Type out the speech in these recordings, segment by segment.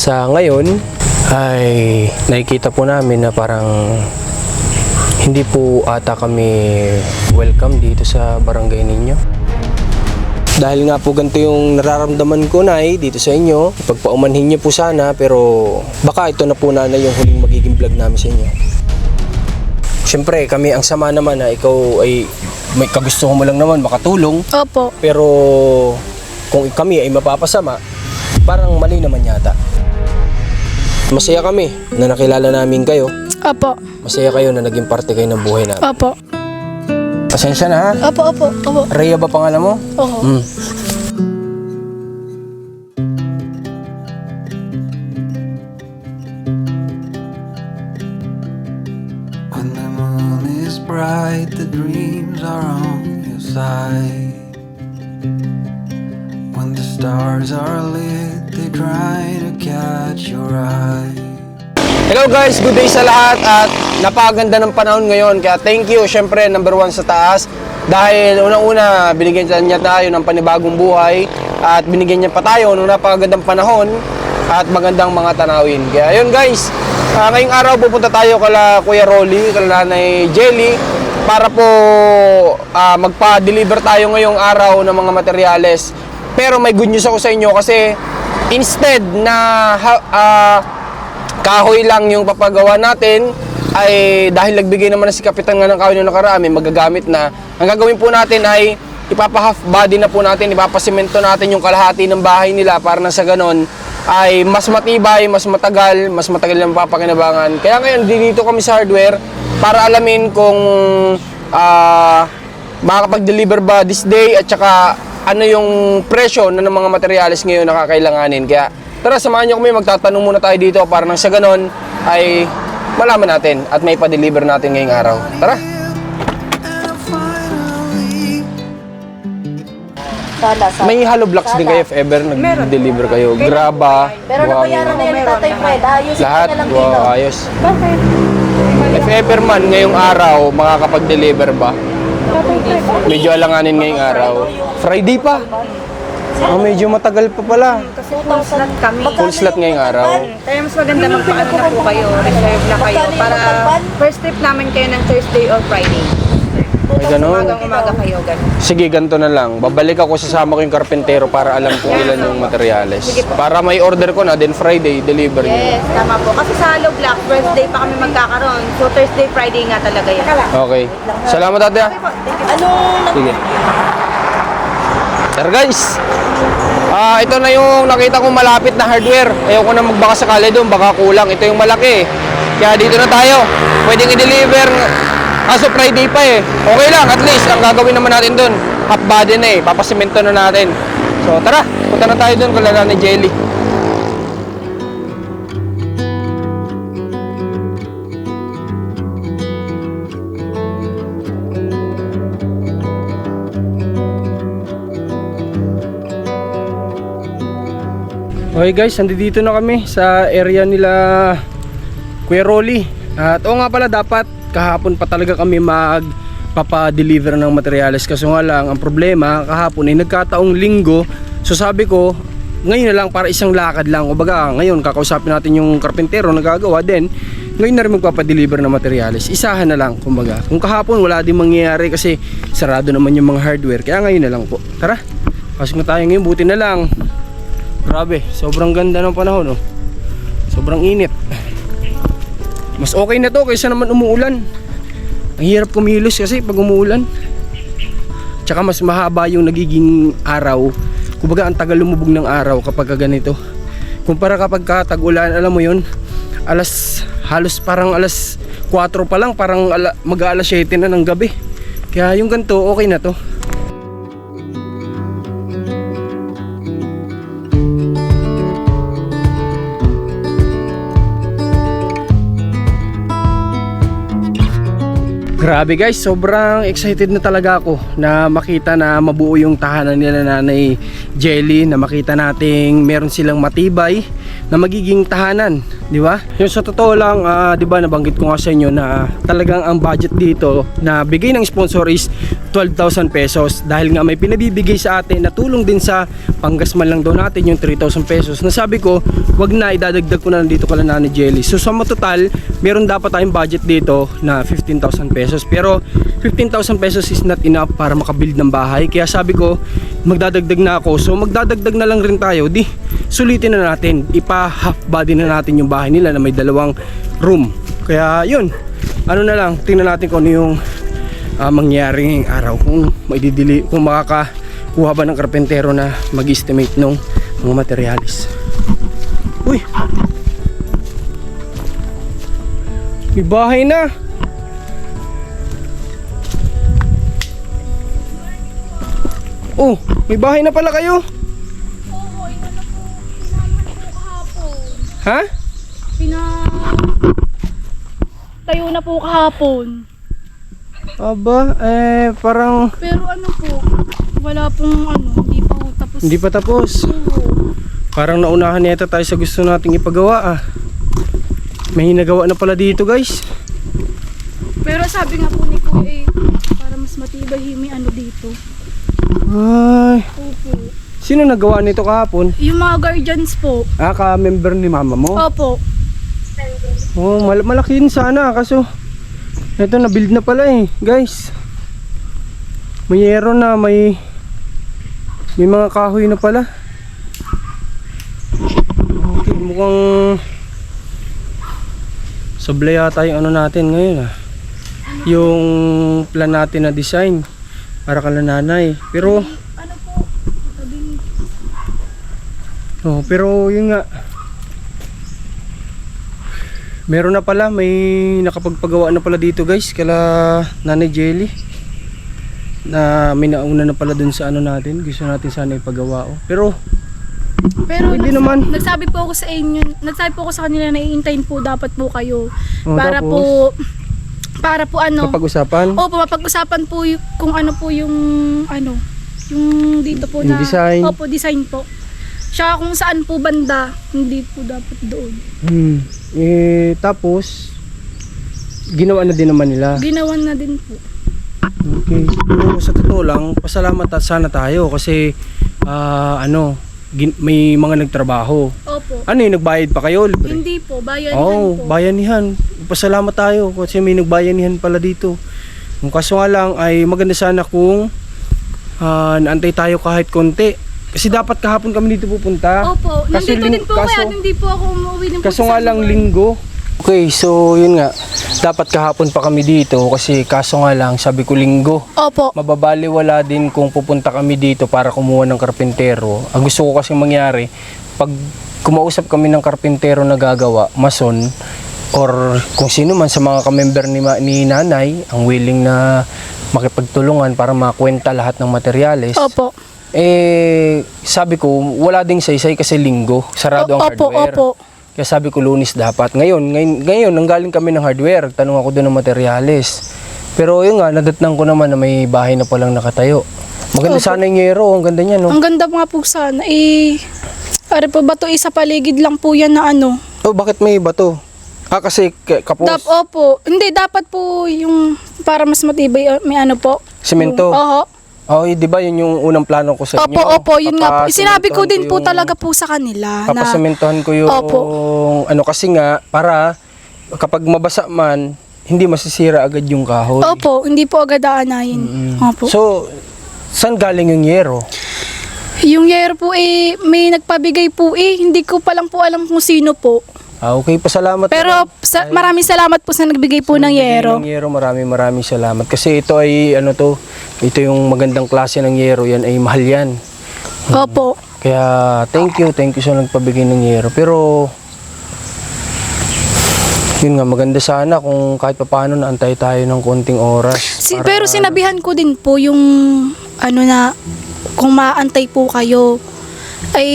Sa ngayon ay nakikita po namin na parang hindi po ata kami welcome dito sa barangay ninyo. Dahil nga po ganito yung nararamdaman ko na dito sa inyo, pagpaumanhin niyo po sana, pero baka ito na po na yung huling magiging vlog namin sa inyo. Siyempre kami ang sama naman na ikaw ay may kagustuhan mo lang naman makatulong. Opo. Pero kung kami ay mapapasama, parang mali naman yata. Masaya kami na nakilala namin kayo. Opo. Masaya kayo na naging parte kayo ng buhay namin. Opo. Pasensya na ha. Opo. Rhea ba pangalan mo? Oo. When the moon is bright, the dreams are on your side. When the stars are lit, they try to catch your eye. Hello guys, good day sa lahat at napakaganda ng panahon ngayon. Kaya thank you, syempre number one sa taas. Dahil unang-una, binigyan niya tayo ng panibagong buhay at binigyan niya pa tayo ng napakagandang panahon at magandang mga tanawin. Kaya yun guys, ngayong araw pupunta tayo kala Kuya Rolly, kala Nanay Jelly para po magpa-deliver tayo ngayong araw ng mga materyales. Pero may good news ako sa inyo kasi instead na kahoy lang yung papagawa natin, ay dahil nagbigay naman na si Kapitan nga ng kahoy nung nakaraan, may magagamit na. Ang gagawin po natin ay ipapa-half body na po natin, ipapasimento natin yung kalahati ng bahay nila para na sa ganon ay mas matibay, mas matagal yung papakinabangan. Kaya ngayon dito kami sa hardware para alamin kung makakapag-deliver ba this day at saka ano yung presyo na ng mga materyales ngayon na kakailanganin. Kaya tara, samahan nyo kami, magtatanong muna tayo dito para nang sa ganon ay malaman natin at may pa-deliver natin ngayong araw. Tara! May hollow blocks din kayo if ever nag-deliver kayo. Graba, Pero nabayaran na yung Tatay Fred, ayos lahat. na lang dito. Wow, ayos. Bakit? If ever man ngayong araw, makakapag-deliver ba? Medyo alanganin ngayong araw. Friday pa. Medyo matagal pa pala. Kasi full slot kami. Full slot ngayong araw. Kaya mas maganda magpaano na po kayo, reserve na kayo para first trip namin kayo ng Thursday or Friday. Ay, ganun. Umaga kayo, ganun. Sige, ganito na lang. Babalik ako, sasama ko yung karpentero para alam kung ilan yung materyales. Para may order ko na, then Friday, deliver nyo. Yes, tama po. Kasi sa Hollow Block, Thursday pa kami magkakaroon. So Thursday, Friday nga talaga yan. Okay. Salamat ate ha. Sige. Tara guys. Ito na yung nakita kong malapit na hardware. Ayoko na magbaka sakali doon, baka kulang. Ito yung malaki. Kaya dito na tayo. Pwedeng i-deliver. Kaso Friday pa eh. Okay lang, at least ang gagawin naman natin doon, half body na eh. Papasimento na natin. So tara, punta na tayo doon kala Nanay Jelly. Okay guys, nandito na kami sa area nila Kuya Rolly. At oo nga pala, dapat kahapon pa talaga kami magpapa-deliver ng materyales. Kaso nga lang, ang problema kahapon ay nagkataong linggo. So sabi ko, ngayon na lang para isang lakad lang. O baga, ngayon kakausapin natin yung karpentero na gagawa. Then, ngayon na rin magpapa-deliver ng materyales. Isahan na lang, kumbaga. Kung kahapon wala din mangyayari kasi sarado naman yung mga hardware. Kaya ngayon na lang po. Tara, pasok na tayo ngayon, buti na lang. Grabe, sobrang ganda ng panahon, oh. Sobrang init. Mas okay na to kaysa naman umuulan. Ang hirap kumilos kasi pag umuulan. Tsaka mas mahaba yung nagiging araw. Kumbaga ang tagal lumubog ng araw kapag ganito. Kumpara kapag tag-ulan, alam mo yun, halos parang alas 4 pa lang, parang mag-aalas 7 na ng gabi. Kaya yung ganito, okay na to. Grabe guys, sobrang excited na talaga ako na makita na mabuo yung tahanan nila Nanay Jelly, na makita nating meron silang matibay, na magiging tahanan, di ba? Yung sa totoo lang, di ba nabanggit ko nga sa inyo na talagang ang budget dito na bigay ng sponsor is 12,000 pesos dahil nga may pinabibigay sa atin na tulong din sa panggasman lang daw natin yung 3,000 pesos. Nasabi ko, wag na, idadagdag ko na dito kala Nanay Jelly. So sa total, meron dapat tayong budget dito na 15,000 pesos. Pero 15,000 pesos is not enough para makabuild ng bahay. Kaya sabi ko, magdadagdag na ako. So magdadagdag na lang rin tayo. Di, sulitin na natin. Ipa-half body na natin yung bahay nila na may 2 room. Kaya yun, ano na lang, tingnan natin kung ano yung mangyayari ngayong araw. Kung makakakuha ba ng karpentero na mag-estimate ng mga materialis. Uy! May bahay na! Oh, may bahay na pala kayo. Ha? Tayo na po kahapon. Aba, parang Pero ano po, wala pong hindi pa po tapos. hindi pa tapos. Oo. Parang naunahan yata tayo sa gusto nating ipagawa May hinagawa na pala dito, guys. Pero sabi nga po ni Kuya para mas matibay may dito. Ay, Opo. sino nagawa nito kahapon? Yung mga guardians po. Ka-member ni mama mo? Opo. Oh, malaki din sana kaso ito na-build na pala guys. May yero na, may mga kahoy na pala. Okay, mukhang sablay yata yung natin ngayon yung plan natin na design para kala nanay. Pero Ano po? Tabing. pero yun nga, meron na pala, may nakapagpagawa na pala dito guys kala Nanay Jelly na may nauna na pala dun sa natin, gusto natin sana ipagawa Pero Pwede naman. nagsabi po ako sa inyo, nagsabi po ako sa kanila na iintayin po dapat po kayo. Para tapos, po kapag-usapan Opo, mapag-usapan po kung ano po yung yung dito po Yung na design. Opo, design po. Tsaka kung saan po banda, hindi po dapat doon. tapos ginawa na din naman nila. Ginawan na din po. Okay. Pero sa totoo lang, pasalamat sana tayo kasi may mga nagtrabaho. Opo. Nagbayad pa kayo? Libre? Hindi po, bayanihan Oo, po. bayanihan. Pasalamat tayo kasi may nagbayanihan pala dito. Yung kaso nga lang ay maganda sana kung naantay tayo kahit konti. Kasi dapat kahapon kami dito pupunta. Opo, Kaso nandito din po kaso- kaya hindi po ako umuwi ng Kaso nga lang linggo. Okay, so yun nga. Dapat kahapon pa kami dito kasi kaso nga lang sabi ko linggo. Opo. Mababaliwala din kung pupunta kami dito para kumuha ng karpentero. Ang gusto ko kasi mangyari, pag kumausap kami ng karpentero na gagawa, mason, or kung sino man sa mga kamember ni nanay, ang willing na makipagtulungan para makwenta lahat ng materyales. Opo. Sabi ko, wala ding saysay kasi linggo, sarado ang Opo, hardware. opo. Kaya sabi ko Lunes dapat. Ngayon nanggaling kami ng hardware. Tanong ako doon ng materyales. Pero yun nga, nadatnang ko naman na may bahay na palang nakatayo. Maganda Opo. sana yung yero. Ang ganda niya, no? Ang ganda nga po sana. Pare po ba to isa paligid lang po yan na Oh, bakit may bato? Kasi kapos. Opo. Hindi, dapat po yung para mas matibay may po. Semento. Oho. Oh, di ba yun yung unang plano ko sa inyo? Opo, yun nga po. Sinabi ko din po yung- talaga po sa kanila na Papasementohan ko yung Opo. kasi nga para kapag mabasa man hindi masisira agad yung kahoy. Opo, hindi po agad aanayin. Opo. So saan galing yung yero? Yung yero po may nagpabigay po hindi ko pa lang po alam kung sino po. Okay, pasalamat. Pero maraming salamat po sa nagbigay po ng yero. Ng yero, maraming salamat. Kasi ito ay ito yung magandang klase ng yero, yan ay mahal yan. Opo. Kaya thank you sa nagpabigay ng yero. Pero yun nga, maganda sana kung kahit papaano naantay tayo ng konting oras. Pero sinabihan ko din po yung na kung maantay po kayo ay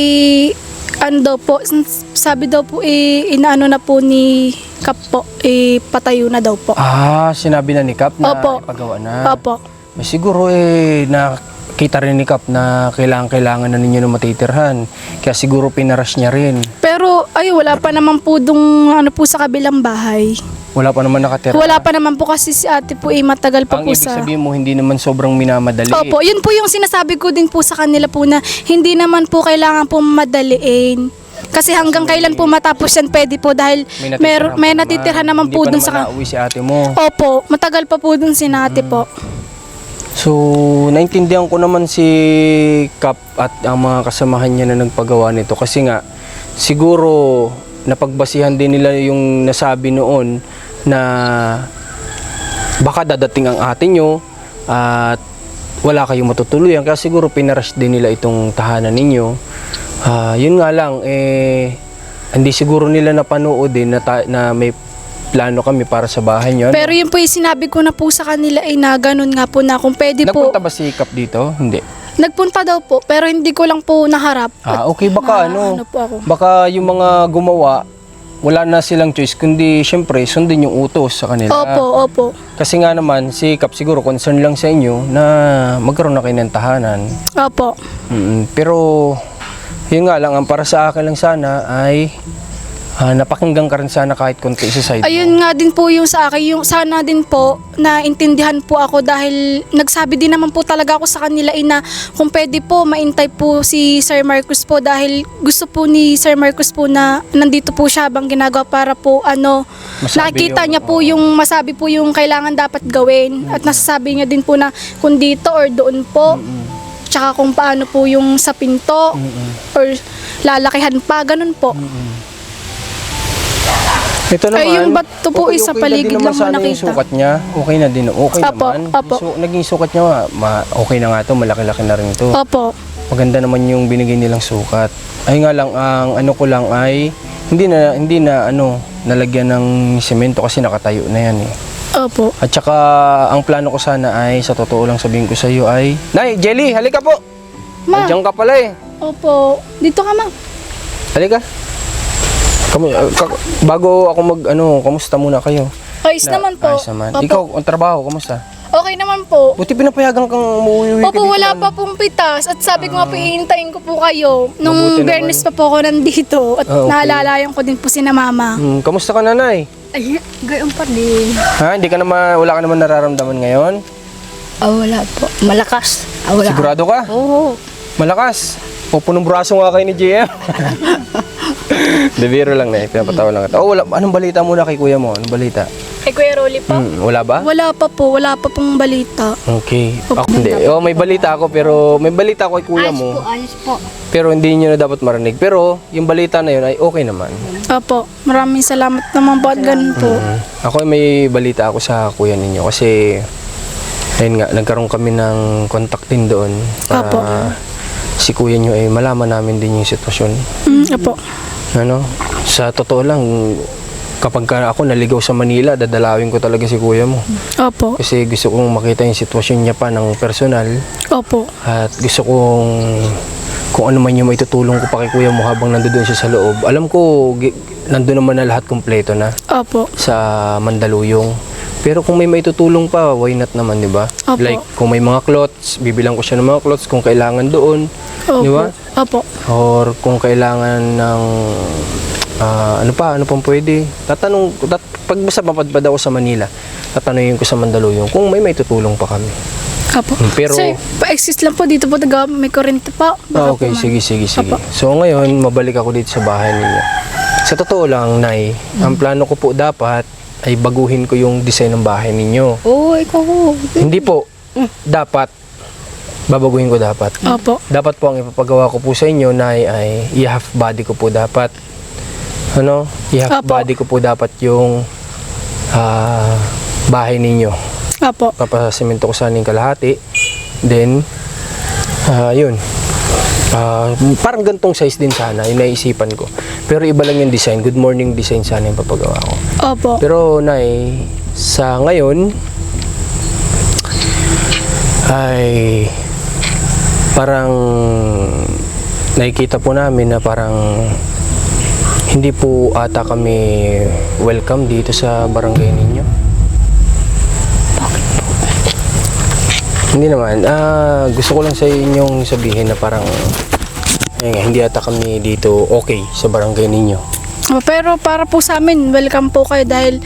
daw po, sabi daw po inaano na po ni Kap po, patayo na daw po. Sinabi na ni Kap na Opo. ipagawa na. Opo. Siguro kita rin ni Kap na kailangan na ninyo ng matitirhan. Kaya siguro pinarush niya rin. Pero ay wala pa naman po dung ano po sa kabilang bahay. Wala pa naman nakatira. Wala pa naman po kasi si ate po matagal pa Ang po ibig sa... sabihin mo, hindi naman sobrang minamadali. Opo, yun po yung sinasabi ko din po sa kanila po na hindi naman po kailangan po madaliin. Kasi hanggang kailan po matapos yan pwede po dahil may natitirhan naman po dun sa... Hindi pa naman nauwi si ate mo. Opo, matagal pa po dun si ate po. So, naintindihan ko naman si Kap at ang mga kasamahan niya na nagpagawa nito. Kasi nga, siguro napagbasihan din nila yung nasabi noon na baka dadating ang ate nyo at wala kayong matutuluyan. Kaya siguro pinarush din nila itong tahanan ninyo. Yun nga lang, hindi siguro nila napanood din na may plano kami para sa bahay nyo. Pero yun po yung sinabi ko na po sa kanila na ganun nga po na kung pwede po. Nagpunta ba si Kap dito? Hindi. Nagpunta daw po pero hindi ko lang po naharap. Okay, baka ano po ako. baka yung mga gumawa, wala na silang choice, kundi syempre sundin yung utos sa kanila. Opo. Kasi nga naman, si Kap siguro concern lang sa inyo na magkaroon na kayo ng tahanan. Opo. Pero, yun nga lang, ang para sa akin lang sana ay napakinggan ka rin sana kahit konti sa side mo. Ayun nga din po yung sa akin, yung sana din po na intindihan po ako dahil nagsabi din naman po talaga ako sa kanila na kung pwede po maintay po si Sir Marcos po dahil gusto po ni Sir Marcos po na nandito po siya habang ginagawa para po Masabi nakikita yung- niya po yung masabi po yung kailangan dapat gawin at nasasabi niya din po na kung dito or doon po tsaka kung paano po yung sa pinto or lalakihan pa, ganun po. Ito naman, Ay, yung bato po isa paligid na din naman lang mo sana yung nakita. sukat niya. Okay na din. Okay Apo, naman. apo. So, naging sukat niya, okay na nga to, malaki-laki na rin to. Opo. Maganda naman yung binigay nilang sukat. Ay nga lang, ang ano ko lang ay hindi na nalagyan ng semento kasi nakatayo na yan eh. Opo. At saka ang plano ko sana ay sa totoo lang sabihin ko sa iyo ay Nay, Jelly, halika po. Ma. Andiyan ka pala eh. Opo. Dito ka, ma. Halika. Bago ako kamusta muna kayo? Ayos naman po. Ayos naman. Opo. Ikaw, ang trabaho, kamusta? Okay naman po. Buti pinapayagan kang umuwi ka Opo, dito. wala pa pong pitas. At sabi ko nga po, ihintayin ko po kayo. Nung Mabuti Bernes naman. pa po ako nandito. At Okay. naalalayan ko din po si na mama. Kamusta ka, nanay? Ay, gayon pa din. Ha? Wala ka naman nararamdaman ngayon? Wala po. Malakas. Wala. Sigurado ka? Oo. Malakas. O, punong braso nga kayo ni JM. De biro lang na, pinapatawa lang kita. Wala. Anong balita muna kay kuya mo? Anong balita? Kay Kuya Rolly po? Wala ba? Wala pa po. Wala pa pong balita. Okay. Hindi. May balita ako pero may balita ako kay kuya mo. Ayos po. Pero hindi niyo na dapat marinig. Pero yung balita na yun ay okay naman. Opo. Maraming salamat naman po at ganun po. Ako may balita ako sa kuya ninyo kasi ayun nga, nagkaroon kami ng contact din doon para Apo. si kuya nyo ay malaman namin din yung sitwasyon. Opo. Sa totoo lang, kapag ako naligaw sa Manila, dadalawin ko talaga si kuya mo. Opo. Kasi gusto kong makita yung sitwasyon niya pa ng personal Opo. at gusto kong kung ano man yung maitutulong ko pa kay kuya mo habang nandoon siya sa loob. Alam ko, nandoon naman na lahat kumpleto na Opo. sa Mandaluyong. Pero kung may maitutulong pa, why not naman, di ba? Opo. Like, kung may mga clothes, bibilang ko siya ng mga clothes kung kailangan doon. Opo. Di ba? Opo. Or kung kailangan ng ano pang pwede. Pag basta mapadpad ako sa Manila, tatanungin ko sa Mandaluyong kung may maitutulong pa kami. Opo. Pero- Sir, pa-exist lang po dito po. May kurente pa. Baka Okay, po, sige. Apo. So ngayon, mabalik ako dito sa bahay ninyo. Sa totoo lang, Nay, ang plano ko po dapat ay baguhin ko yung design ng bahay ninyo. Oo, ikaw. Hindi po. Dapat. Babaguhin ko dapat. Opo. Dapat po ang ipapagawa ko po sa inyo, Nay, ay i-half body ko po dapat. I-half Apo. body ko po dapat yung bahay ninyo. Opo. Papasemento ko sana yung kalahati. Then, yun. Parang gantong size din sana, yung naisipan ko. Pero iba lang yung design. Good morning design sana yung papagawa ko. Opo. Pero, Nay, sa ngayon, ay parang nakikita po namin na parang hindi po ata kami welcome dito sa barangay ninyo. Hindi naman. Gusto ko lang sa inyong sabihin na parang hindi ata kami dito okay sa barangay ninyo. Pero para po sa amin, welcome po kayo dahil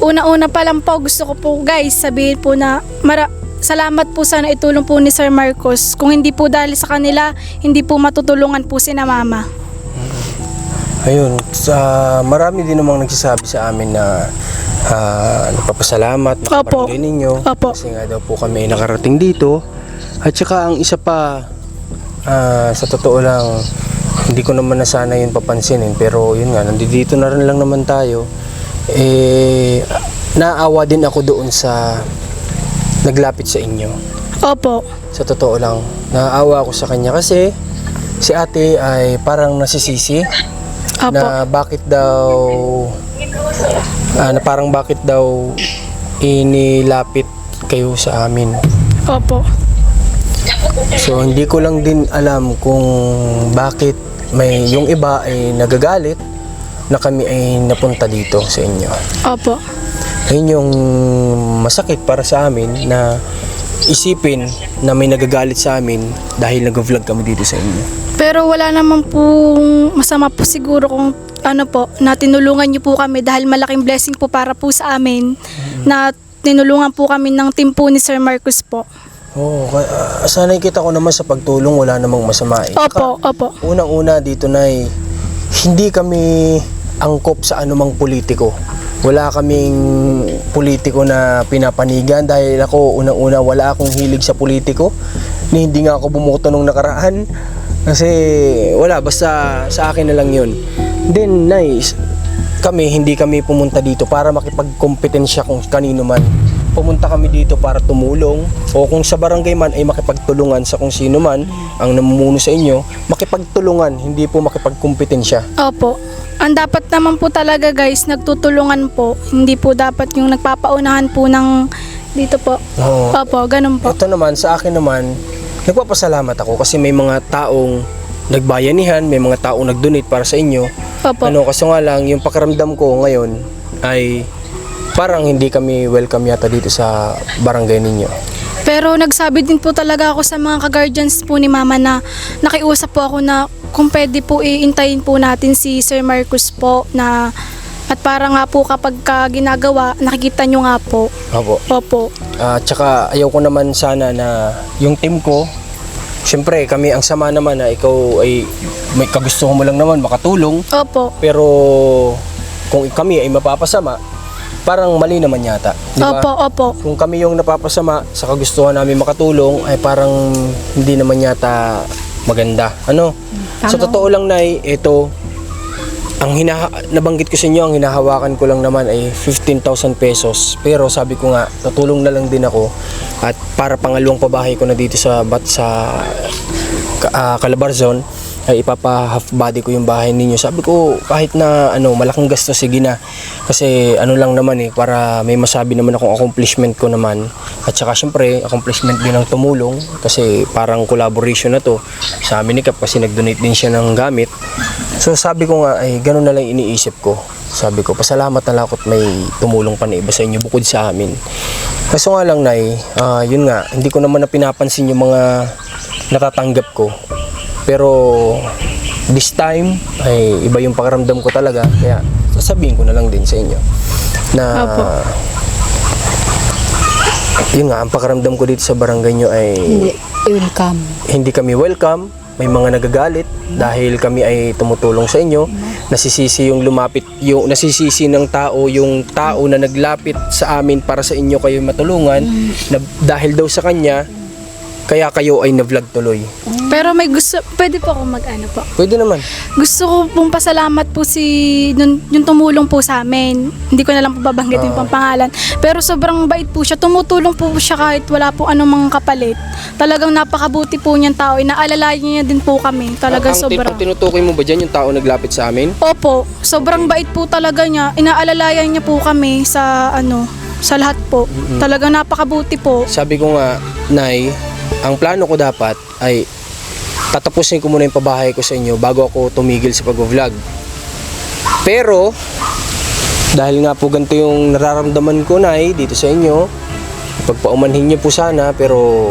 una-una pa lang po gusto ko po guys sabihin po na salamat po sana itulong po ni Sir Marcos. Kung hindi po dahil sa kanila, hindi po matutulungan po si na mama. Ayun, marami din namang nagsasabi sa amin na nagpapasalamat sa Opo. barangay ninyo. Opo. Kasi nga daw po kami nakarating dito. At saka ang isa pa, sa totoo lang, hindi ko naman na sana yun papansinin. Pero yun nga, nandito na rin lang naman tayo. Naawa din ako doon sa naglapit sa inyo. Opo. Sa totoo lang, naawa ako sa kanya kasi si ate ay parang nasisisi. Opo. Na bakit daw inilapit kayo sa amin. Opo. So hindi ko lang din alam kung bakit may yung iba ay nagagalit na kami ay napunta dito sa inyo. Opo. Ayun yung masakit para sa amin na isipin na may nagagalit sa amin dahil nag-vlog kami dito sa inyo. Pero wala naman pong masama po siguro kung na tinulungan niyo po kami dahil malaking blessing po para po sa amin na tinulungan po kami ng team po ni Sir Marcos po. Oo, sanay kita ko naman sa pagtulong, wala namang masama eh. Opo, opo. Unang-una dito na hindi kami angkop sa anumang politiko. Wala kaming politiko na pinapanigan dahil ako unang-una wala akong hilig sa politiko. Hindi nga ako bumoto nung nakaraan kasi wala, basta sa akin na lang yun. Then hindi kami pumunta dito para makipagkompetensya kung kanino man. Pumunta kami dito para tumulong o kung sa barangay man ay makipagtulungan sa kung sino man ang namumuno sa inyo, makipagtulungan, hindi po makipagkompetensya. Opo. Ang dapat naman po talaga guys, nagtutulungan po. Hindi po dapat yung nagpapaunahan po ng dito po. Oo. Opo, ganun po. Ito naman, sa akin naman, nagpapasalamat ako kasi may mga taong nagbayanihan, may mga taong nag-donate para sa inyo. Opo. Kasi nga lang, yung pakiramdam ko ngayon ay parang hindi kami welcome yata dito sa barangay ninyo. Pero nagsabi din po talaga ako sa mga ka-guardians po ni Mama na nakiusap po ako na kung pwede po iintayin po natin si Sir Marcos po na at para nga po kapag ginagawa, nakikita nyo nga po. Opo. Opo. Tsaka ayaw ko naman sana na yung team ko, syempre kami ang sama naman na ikaw ay may kagustuhan mo lang naman makatulong. Opo. Pero kung kami ay mapapasama, parang mali naman yata. Di ba? Opo, opo. Kung kami yung napapasama sa kagustuhan namin makatulong, ay parang hindi naman yata maganda. Sa totoo lang, Nay, ito, ang nabanggit ko sa inyo, ang hinahawakan ko lang naman ay 15,000 pesos. Pero sabi ko nga, tutulong na lang din ako. At para pangalawang pabahay ko na dito sa Calabarzon, ay ipapa-half body ko yung bahay ninyo. Sabi ko, kahit na malaking gasto, sige na. Kasi lang naman para may masabi naman akong accomplishment ko naman. At saka syempre, accomplishment din ng tumulong. Kasi parang collaboration na to sa amin ni Kap kasi nag-donate din siya ng gamit. So sabi ko nga, ay ganun na lang iniisip ko. Sabi ko, pasalamat na lang ako at may tumulong pa na iba sa inyo bukod sa amin. Kaso nga lang, Nay, yun nga, hindi ko naman na pinapansin yung mga natatanggap ko. Pero this time ay iba yung pakiramdam ko talaga, kaya sasabihin ko na lang din sa inyo na Opo. yun nga, ang pakiramdam ko dito sa barangay nyo ay hindi kami welcome. May mga nagagalit dahil kami ay tumutulong sa inyo. Nasisisi ng tao, yung tao na naglapit sa amin para sa inyo kayo matulungan na dahil daw sa kanya kaya kayo ay na-vlog tuloy. Pero may gusto, pwede po ako mag-ano po. Pwede naman. Gusto ko pong pasalamat po yung tumulong po sa amin. Hindi ko na lang po babanggitin yung pangalan. Pero sobrang bait po siya. Tumutulong po siya kahit wala po anumang kapalit. Talagang napakabuti po niyang tao. Inaalalayan niya din po kami. Talagang sobrang. Ang tinutukoy mo ba dyan yung tao naglapit sa amin? Opo. Sobrang bait po talaga niya. Inaalalayan niya po kami sa sa lahat po. Talagang napakabuti po. Sabi ko nga, Nay, ang plano ko dapat ay tatapusin ko muna yung pabahay ko sa inyo bago ako tumigil sa pag-vlog. Pero dahil nga po ganito yung nararamdaman ko, Nay, dito sa inyo, pagpaumanhin niyo po sana, pero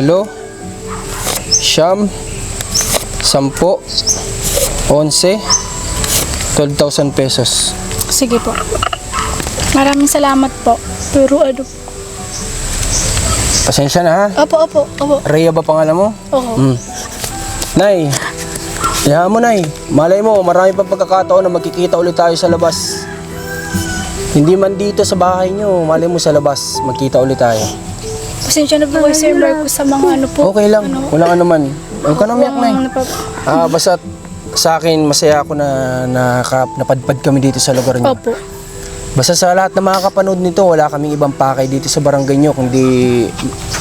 8, 9, 10, 11, 12,000 pesos. Sige po. Maraming salamat po. Pero ano? Pasensya na ha. Opo. Rhea ba pangalan mo? Oo. Nay, yahan mo Nay. Malay mo, marami pang pagkakataon na magkikita ulit tayo sa labas. Hindi man dito sa bahay nyo, malay mo sa labas, magkita ulit tayo. Pasensya na po kay Sir Marcos sa mga ano po. Okay lang, wala ka naman. Huwag ka na umiyak, Nay. Basta sa akin, masaya ako na napadpad kami dito sa lugar nyo. Opo. Basta sa lahat na makakapanood nito, wala kaming ibang pakay dito sa barangay nyo, kundi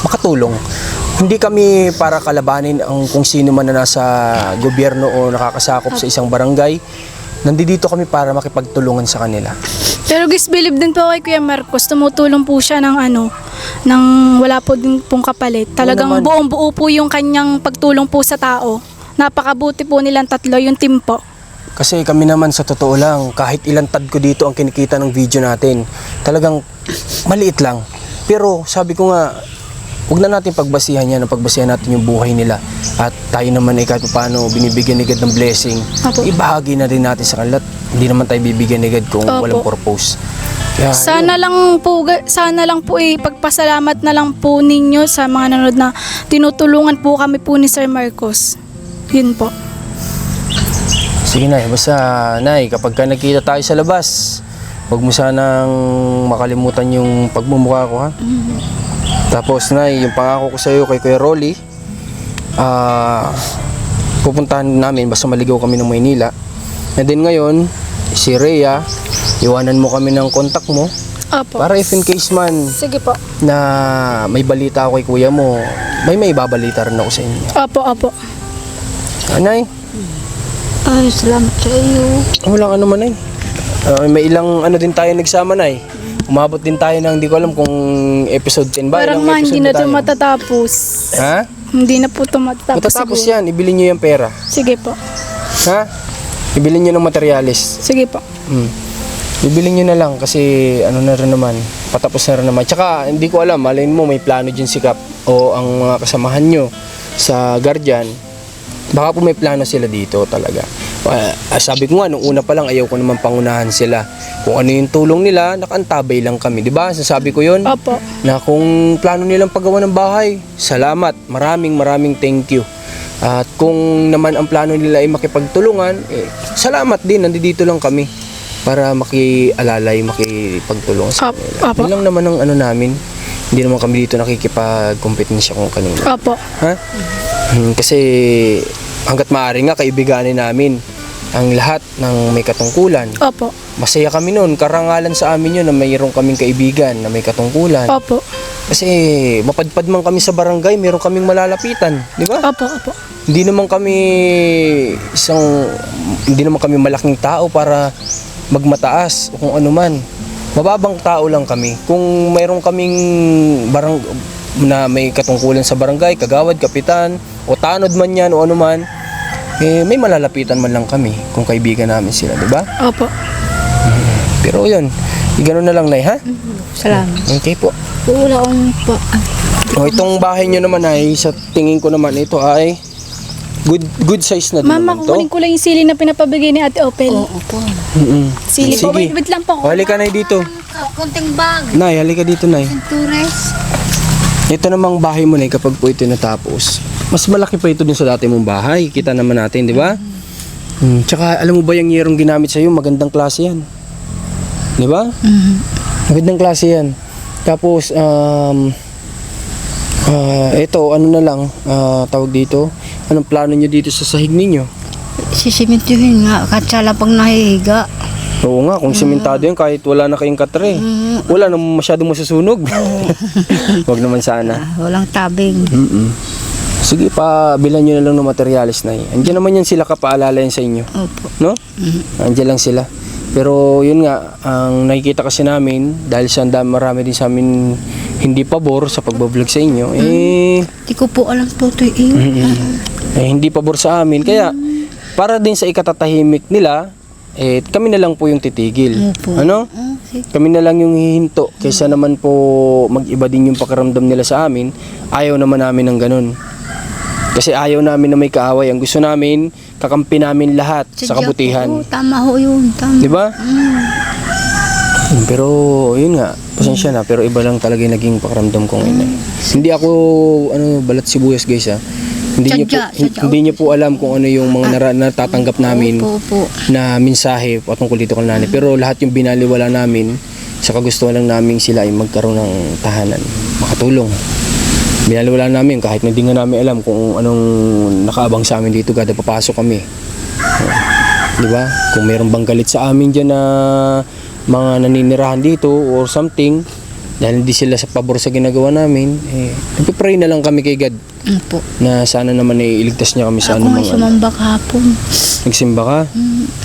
makatulong. Hindi kami para kalabanin ang kung sino man na nasa gobyerno o nakakasakop sa isang barangay. Nandito kami para makipagtulungan sa kanila. Pero guys, believe din po kay Kuya Marcos, tumutulong po siya ng ng wala po din pong kapalit. Talagang naman. buong buo po yung kanyang pagtulong po sa tao. Napakabuti po nilang tatlo, yung team po. Kasi kami naman sa totoo lang, kahit ilang tad ko dito ang kinikita ng video natin, talagang maliit lang. Pero sabi ko nga, huwag na natin pagbasihan yan, pagbasihan natin yung buhay nila. At tayo naman ay kahit paano binibigyan ni God ng blessing, Opo. ibahagi na rin natin sa kanila. Hindi naman tayo bibigyan ni God kung Opo. walang purpose. Kaya, Sana lang po pagpasalamat na lang po ninyo sa mga nanonood na tinutulungan po kami po ni Sir Marcos. Yun po. sige Nay, basta Nay, kapag ka nagkita tayo sa labas, Huwag mo sanang makalimutan yung pagmumukha ko, ha? Tapos, Nay, yung pangako ko sa'yo kay Kuya Rolly, pupuntahan namin basta maligaw kami ng Maynila. And then ngayon, si Rhea, iwanan mo kami ng contact mo Opo. para if in case man Sige po. na may balita ako kay kuya mo, may ibabalita rin ako sa inyo. Opo. Anay, Ay, salamat sa iyo. walang ano man, Nay. May ilang ano din tayo nagsama, Nay. Umabot din tayo ng hindi ko alam kung episode 10 ba. Parang Ilang hindi episode na ito tayo? matatapos. Ha? Hindi na po ito matatapos. Matatapos siguro. yan, ibili nyo yung pera. Sige po. Ha? Ibili nyo ng materialis. Sige po. Bibili nyo na lang kasi ano na rin naman, patapos na rin naman. Tsaka hindi ko alam, malayin mo may plano dyan si Kap o ang mga kasamahan nyo sa Guardian. Baka po may plano sila dito talaga. Sabi ko nga, nung una pa lang ayaw ko naman pangunahan sila. Kung ano yung tulong nila, nakaantabay lang kami. Diba? Sasabi ko yun Opo. na kung plano nilang paggawa ng bahay, salamat. Maraming thank you. At kung naman ang plano nila ay makipagtulungan, salamat din. Nandito lang kami para makialalay, makipagtulong sa kanila. Opo. Yun lang naman ang ano namin. Hindi naman kami dito nakikipag-kompetensya kung kanino. Opo. Ha? Kasi hanggat maaari nga kaibiganin namin ang lahat ng may katungkulan. Opo. Masaya kami noon. Karangalan sa amin yun na mayroon kaming kaibigan na may katungkulan. Opo. Kasi mapadpad man kami sa barangay, mayroon kaming malalapitan. Di ba? Opo. Hindi naman kami malaking tao para magmataas o kung ano man. Mababang tao lang kami. Kung mayroon kaming na may katungkulan sa barangay, kagawad, kapitan, o tanod man yan o ano man, may malalapitan man lang kami kung kaibigan namin sila, di ba? Opo. Pero yun, gano'n na lang, Nay, ha? Salamat. Okay po. Wala akong pa. O itong bahay nyo naman ay, sa tingin ko naman ito ay good size na din Mama, naman to. kukunin ko lang yung sili na pinapabigay ni Ate Opel. Opo. Sili po. Sige. Wait lang po. O, halika, Nay, dito. Konting bag. Nay, halika dito, Nay. Tures. Ito namang bahay mo, Nay, kapag po ito natapos, mas malaki pa ito din sa dati mong bahay. Kita naman natin, di ba? Tsaka, alam mo ba yung yerong ginamit sa'yo? Magandang klase yan. Di ba? Magandang klase yan. Tapos, ito, ano na lang, tawag dito, anong plano nyo dito sa sahig ninyo? Sisimintuhin nga. Katsala pag nahihiga. Oo nga, kung simentado yan, kahit wala na kayong katre, wala na masyadong masusunog. Huwag naman sana. Walang tabing. Sige, pabilan nyo na lang ng materialis, Nay. Andiyan naman yan sila, kapaalala yan sa inyo. Opo. No? Andiyan lang sila. Pero yun nga, ang nakikita kasi namin, dahil sa marami din sa amin hindi pabor sa pagbablog sa inyo, Di ko po alam po ito hindi pabor sa amin. Kaya, para din sa ikatatahimik nila, kami na lang po yung titigil. Opo. Ano? Sige. Kami na lang yung hihinto. Kaysa naman po mag-iba din yung pakiramdam nila sa amin, ayaw naman namin ng ganun. Kasi ayaw namin na may kaaway. Ang gusto namin, kakampi namin lahat sa kabutihan. Oo, tama ho yun. Tama. Di ba? Pero yun nga, pasensya na, pero iba lang talaga yung naging pakiramdam ko ngayon. Hindi ako balat sibuyas, guys, ha. Hindi niyo po alam kung ano yung mga natatanggap namin Opo. na mensahe patungkol dito kay nanay. Pero lahat yung binaliwala namin, sa kagustuhan lang namin sila ay magkaroon ng tahanan, makatulong. Binaliwala namin kahit hindi nga namin alam kung anong nakaabang sa amin dito kada papasok kami. Di ba? Kung mayroong bang galit sa amin dyan na mga naninirahan dito or something, dahil hindi sila sa pabor sa ginagawa namin, nagpipray na lang kami kay God Opo. na sana naman iligtas niya kami sa Ako anumang nga sumamba kahapon. Nagsimba ka?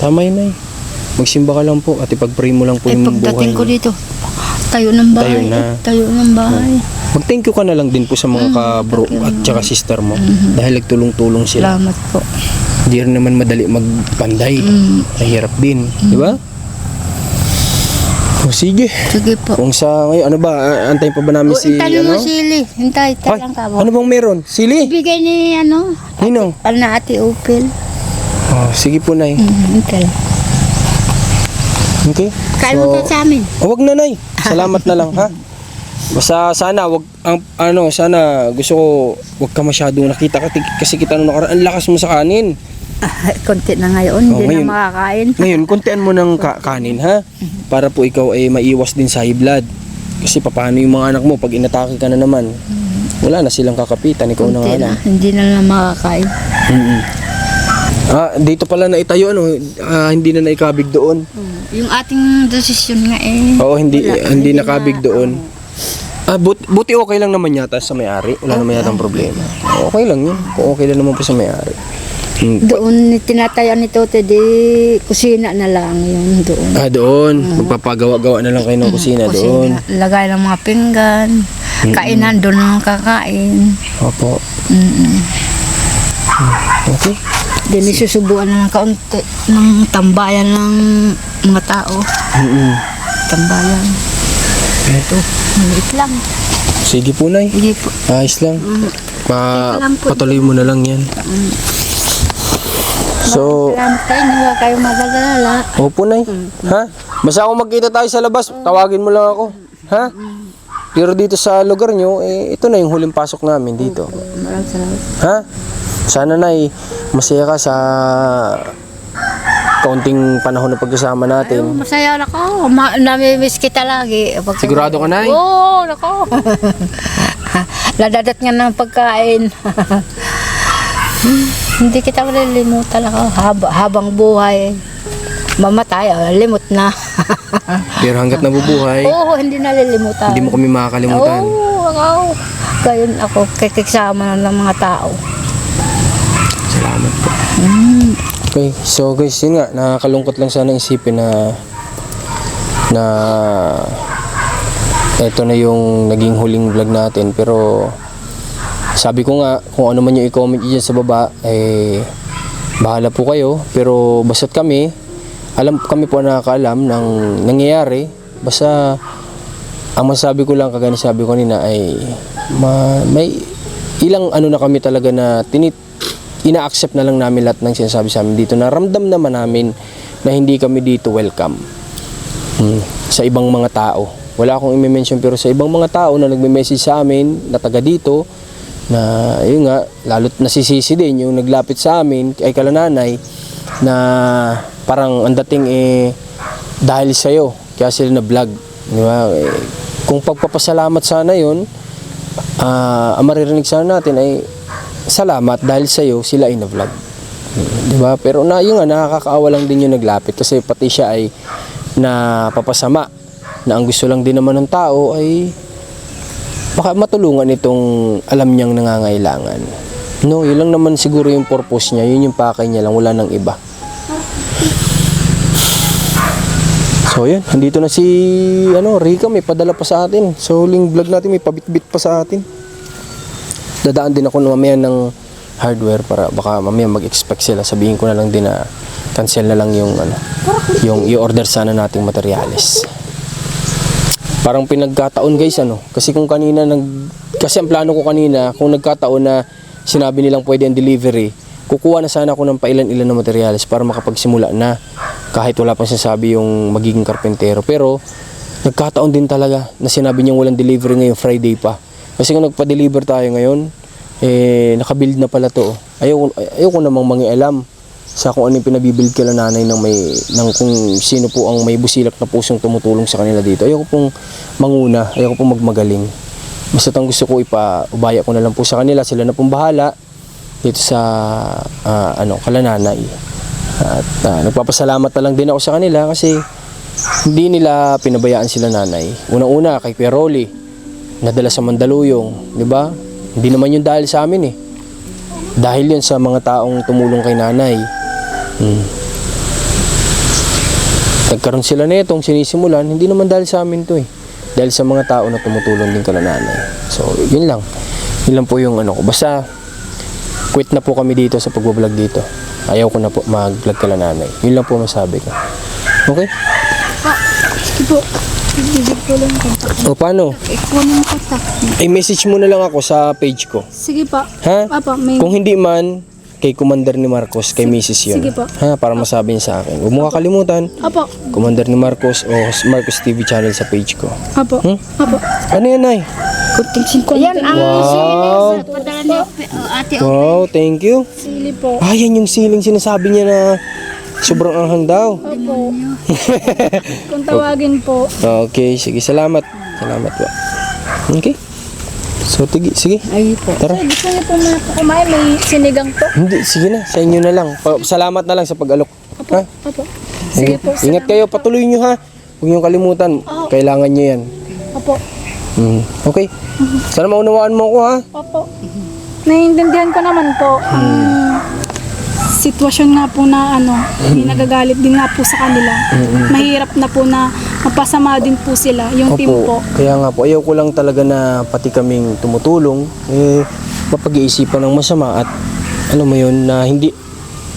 Tama yun, Nay. Magsimba ka lang po at ipag-pray mo lang po yung buhay Pagdating ko niyo. dito, tayo ng bahay. Tayo na. Tayo ng bahay. Mag-thank you ka na lang din po sa mga ka-bro at saka sister mo dahil nagtulong-tulong sila. Salamat po. Hindi rin naman madali magpanday. Mahirap din, di ba? O sige. Sige po. Kung sa ngayon, ano ba, antayin pa ba namin si, Hintay mo ano? sili. Hintay Ay, lang ka mo. ano bang meron? Sili? Bigay ni Nino? na Ate Opel. Oh, sige po, Nay. Hintay. Okay? Kain mo sa amin. Wag na, Nay. Salamat na lang, ha? Basta sana sana gusto ko wag ka masyadong nakita kasi kita nung nakaraan ang lakas mo sa kanin. Konti na ngayon, Oh, hindi ngayon. na makakain. Ngayon, kontian mo ng kanin ha, para po ikaw ay maiwas din sa high blood. Kasi paano yung mga anak mo pag inatake ka na naman, wala na silang kakapitan, ikaw na nga Konti na, lang. hindi na makakain. Dito pala na itayo, hindi na naikabig doon. Yung ating desisyon nga eh. Oo, hindi nakabig doon. Buti okay lang naman yata sa may-ari. Wala naman yata ang problema. Okay lang yun. Kung okay lang naman po sa may-ari. Doon tinatayan ni Tote, di kusina na lang yun doon. Doon. Magpapagawa-gawa na lang kayo ng kusina doon. Lagay ng mga pinggan, kainan doon ang kakain. Opo. Okay. Din isusubuan na ng kaunti ng tambayan ng mga tao. Tambayan. Ito, maliit lang. Sige po, Nay. Hindi po. Ayos lang. Patuloy mo na lang yan. So, Salamat kayo, hindi ba kayo mag-alala. opo, Nay. Ha? Basta ako magkita tayo sa labas, tawagin mo lang ako. Ha? Pero dito sa lugar nyo, ito na yung huling pasok namin dito. Maraming salamat. Ha? Sana, Nay, masaya ka sa kaunting panahon na pagkasama natin. Masaya na ko. Namimiss kita lagi. Sigurado ka, Nay? Oo, nako. Ladadat nga ng pagkain. Hindi kita malilimutan ako. Habang buhay. Mamatay, limot na. Pero hanggat nabubuhay, Oo, hindi nalilimutan. hindi mo kami makakalimutan. Oo, ako. Gayon ako, kikisama ng mga tao. Salamat po. Okay, so guys, yun nga, nakakalungkot lang sana isipin na eto na yung naging huling vlog natin. Pero sabi ko nga, kung ano man yung i-comment dyan sa baba, bahala po kayo. Pero basta't kami po ang nakakaalam ng nangyayari. Basta ang masabi ko lang, kagaya sabi ko kanina, ay may ilang ano na kami talaga na ina-accept na lang namin lahat ng sinasabi sa amin dito, na ramdam naman namin na hindi kami dito welcome sa ibang mga tao. Wala akong i-mention, pero sa ibang mga tao na nagme-message sa amin na taga dito, na yun nga, lalo't nasisisi din yung naglapit sa amin kay kalananay, na parang ang dating dahil sa'yo kaya sila na vlog, di ba? Kung pagpapasalamat sana yun, ang maririnig sana natin ay salamat dahil sa'yo sila ay na-vlog. Di ba? Pero yun nga, nakakaawa lang din yung naglapit, kasi pati siya ay napapasama na ang gusto lang din naman ng tao ay baka matulungan itong alam niyang nangangailangan. No, yun lang naman siguro yung purpose niya, yun yung pakay niya lang, wala nang iba. So yun, nandito na si Rica, may padala pa sa atin. So huling vlog natin, may pabitbit pa sa atin. Dadaan din ako mamaya ng hardware para baka mamaya mag-expect sila. Sabihin ko na lang din na cancel na lang yung i-order sana nating materyales. Parang pinagkataon guys, kasi kung kanina kasi ang plano ko kanina, kung nagkataon na sinabi nilang pwede ang delivery, kukuha na sana ako ng pailan-ilan na materyales para makapagsimula na, kahit wala pang sinasabi yung magiging karpentero. Pero nagkataon din talaga na sinabi niyang walang delivery ngayong Friday pa. Kasi kung nagpa-deliver tayo ngayon, nakabuild na pala to. Ayoko namang mangialam sa kung ano yung pinabibuild kila nanay ng kung sino po ang may busilak na pusong tumutulong sa kanila dito. Ayoko pong manguna, ayoko pong magmagaling. Basta ang gusto ko ubaya ko na lang po sa kanila, sila na pong bahala dito sa kalananay. At nagpapasalamat na lang din ako sa kanila kasi hindi nila pinabayaan sila nanay. Unang-una kay Kuya Rolly, nadala sa Mandaluyong, di ba? Hindi naman yun dahil sa amin Dahil yun sa mga taong tumulong kay nanay. Nagkaroon sila nitong sinisimulan, hindi naman dahil sa amin to Dahil sa mga tao na tumutulong din kay nanay. So, yun lang. Yun lang po yung ko. Basta, quit na po kami dito sa pagbablog dito. Ayaw ko na po mag-vlog kay nanay. Yun lang po masabi ko. Okay? Sige po. Bibig ko lang kontak. O paano? Ikaw ng kontak. I-message mo na lang ako sa page ko. Sige pa. Ha? Apa, may... Kung hindi man, kay Commander ni Marcos, kay Mrs. yun. sige po. Ha, para masabi niya sa akin. Huwag mo kakalimutan, Opo. Commander ni Marcos o Marcos TV channel sa page ko. Opo. Opo. Ano yan, Nay? Yan ang Wow! padala ni ate. Wow, thank you. Sili po. Ah, yan yung siling sinasabi niya na sobrang anghang daw. Opo. Kung tawagin po. Okay, sige, salamat. Salamat po. Okay. So, sige. Ay po. Tara. Gusto niyo po na kumain, may sinigang po. Hindi, sige na. Sa inyo na lang. Salamat na lang sa pag-alok. Ha? Opo. Sige po. Ingat kayo. Patuloy nyo ha. Huwag nyo kalimutan. Kailangan nyo yan. Opo. Okay. Sana maunawaan mo ako ha. Opo. Naiintindihan ko naman po ang sitwasyon nga po na hindi nagagalit din nga po sa kanila. Mahirap na po na mapasama din po sila, yung team po. Kaya nga po, ayaw ko lang talaga na pati kaming tumutulong, mapag-iisipan ng masama at mo yun, na hindi,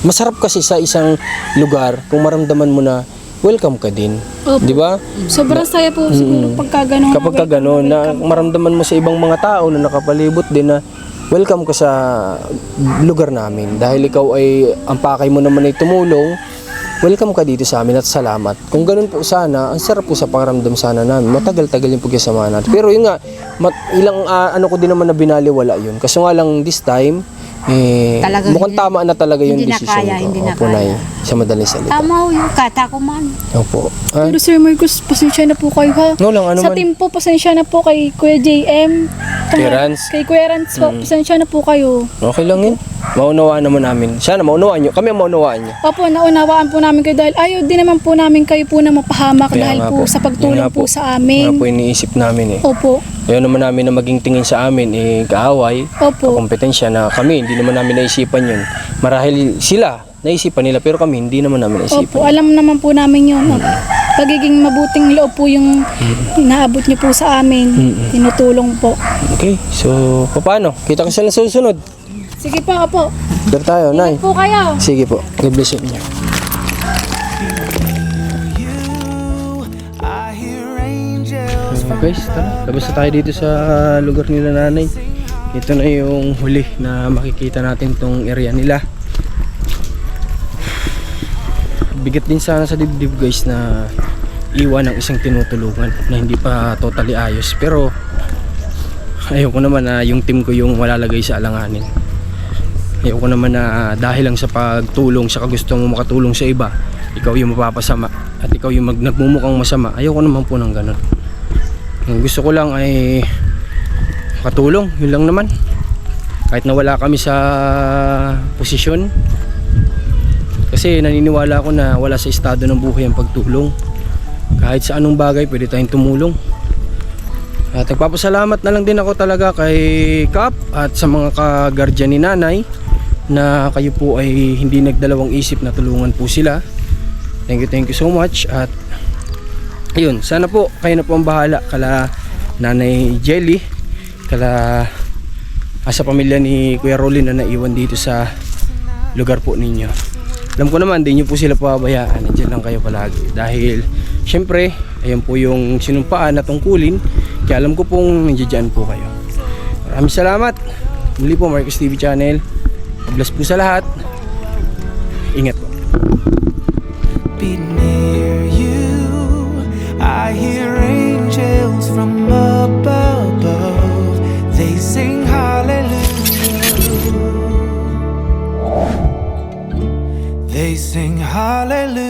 masarap kasi sa isang lugar kung maramdaman mo na welcome ka din. Opo. Di ba? Sobrang saya po siguro pagka gano'n. Kapag ka gano'n, na maramdaman mo sa ibang mga tao na nakapalibot din na welcome ka sa lugar namin. Dahil ikaw ay, ang pakay mo naman ay tumulong, welcome ka dito sa amin at salamat. Kung ganun po sana, ang sarap po sa pangaramdam sana namin. Matagal-tagal yung pagsasama natin. Pero yun nga, ilang ko din naman na binaliwala yun. Kaso nga lang this time, Talaga, mukhang tama na talaga yung hindi na decision kaya, ko. hindi na Opo, kaya. Nay, sa madaling salita. Tama ho yung kata ko man. Opo. Ha? Pero Sir Marcos, pasensya na po kayo ha. No lang, ano Sa man. team po, pasensya na po kay Kuya JM. Kuya Rans. Kay Kuya Rans po, pasensya na po kayo. Okay lang yun. Maunawaan naman namin. Sana maunawaan nyo. Kami ang maunawaan nyo. Opo, naunawaan po namin kayo dahil ayaw din naman po namin kayo po na mapahamak Kaya dahil nga po sa Yun pagtulong nga po sa Yun nga amin. po iniisip namin eh. Opo, Ayaw naman namin na maging tingin sa amin kaaway, opo. kompetensya na kami, hindi naman namin naisipan yun. Marahil sila, naisipan nila, pero kami, hindi naman namin naisipan. Opo, alam naman po namin yun. Pagiging mabuting loob po yung inaabot niyo po sa amin. Tinutulong po. Okay, so, paano? Kita ka sa susunod. Sige po, opo. Dar tayo, Nay. Po kayo. Sige po, God bless you. I hear angels. Guys, tara, labas na tayo dito sa lugar nila nanay. Ito na yung huli na makikita natin tong area nila. Bigat din sana sa dibdib guys na iwan ng isang tinutulungan na hindi pa totally ayos, pero ayaw ko naman na yung team ko yung malalagay sa alanganin. Ayaw ko naman na dahil lang sa pagtulong sa gusto mo makatulong sa iba, ikaw yung mapapasama at ikaw yung nagmumukhang masama. Ayaw ko naman po ng ganun. Ang gusto ko lang ay makatulong, yun lang naman. Kahit na wala kami sa posisyon, kasi naniniwala ako na wala sa estado ng buhay ang pagtulong. Kahit sa anong bagay pwede tayong tumulong. At nagpapasalamat na lang din ako talaga kay Kap at sa mga ka-guardian ni nanay na kayo po ay hindi nagdalawang isip na tulungan po sila. Thank you so much. At ayun, sana po kayo na po ang bahala kala Nanay Jelly, kala sa pamilya ni Kuya Rolly na naiwan dito sa lugar po ninyo. Alam ko naman, di nyo po sila pababayaan. Nandiyan lang kayo palagi. Dahil, syempre, ayun po yung sinumpaan na tungkulin. Kaya alam ko pong nandiyan po kayo. Maraming salamat. Muli po, Marcos TV Channel. God-bless po sa lahat. Ingat po. Be near you. I hear angels from above. They sing hallelujah. They sing hallelujah.